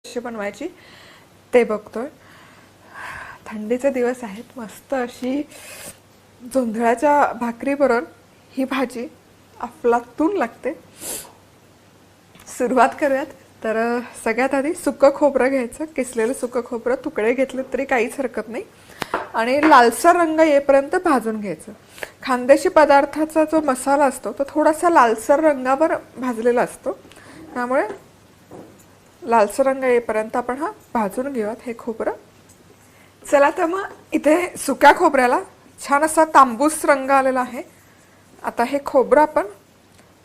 कशी बनवायची ते बघतोय। थंडीचे दिवस आहेत, मस्त अशी जोंधळ्याच्या भाकरीबरोबर ही भाजी अफलातून लागते। सुरुवात करूयात। तर सगळ्यात आधी सुकं खोबरं घ्यायचं, किसलेलं सुकं खोबरं, तुकडे घेतले तरी काहीच हरकत नाही, आणि लालसर रंग येईपर्यंत भाजून घ्यायचं। खानदेशी पदार्थाचा जो मसाला असतो तो थोडासा लालसर रंगावर भाजलेला असतो, त्यामुळे लालसर रंग येईपर्यंत आपण हा भाजून घेऊयात हे खोबरं। चला तर मग इथे सुक्या खोबऱ्याला छान असा तांबूस रंग आलेला आहे। आता हे खोबरं आपण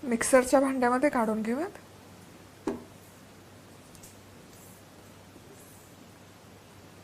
मिक्सरच्या भांड्यामध्ये काढून घेऊयात।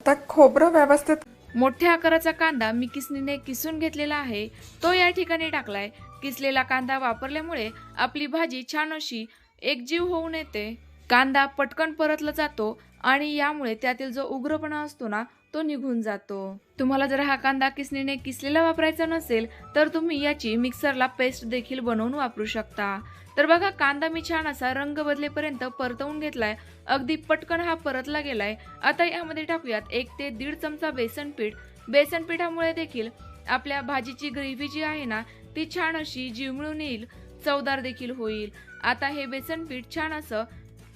आता खोबरं व्यवस्थित मोठ्या आकाराचा कांदा मी किसणीने किसून घेतलेला आहे, तो या ठिकाणी टाकलाय। किसलेला कांदा वापरल्यामुळे आपली भाजी छान अशी एकजीव होऊन येते। कांदा पटकन परतला जातो आणि यामुळे त्यातील जो उग्रपणा असतो ना तो निघून जातो। तुम्हाला जर हा कांदा किसणीने किसलेला वापरायचा नसेल तर तुम्ही याची मिक्सरला पेस्ट देखील बनवून वापरू शकता। तर बघा, कांदा मी छान असा रंग बदलेपर्यंत परतवून घेतलाय, अगदी पटकन हा परतला गेलाय। आता यामध्ये टाकूयात 1 ते 1.5 चमचा बेसन पीठ। बेसन पिठामुळे देखील आपल्या भाजीची ग्रेव्ही जी आहे ना ती छान अशी जिवळून येईल, चवदार देखील होईल। आता हे बेसन पीठ छान असं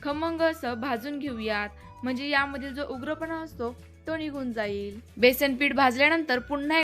खमंग असं भाजून घेऊयात, म्हणजे यामधील जो उग्रपणा असतो तो निघून जाईल। बेसन पीठ भाजल्यानंतर पुन्हा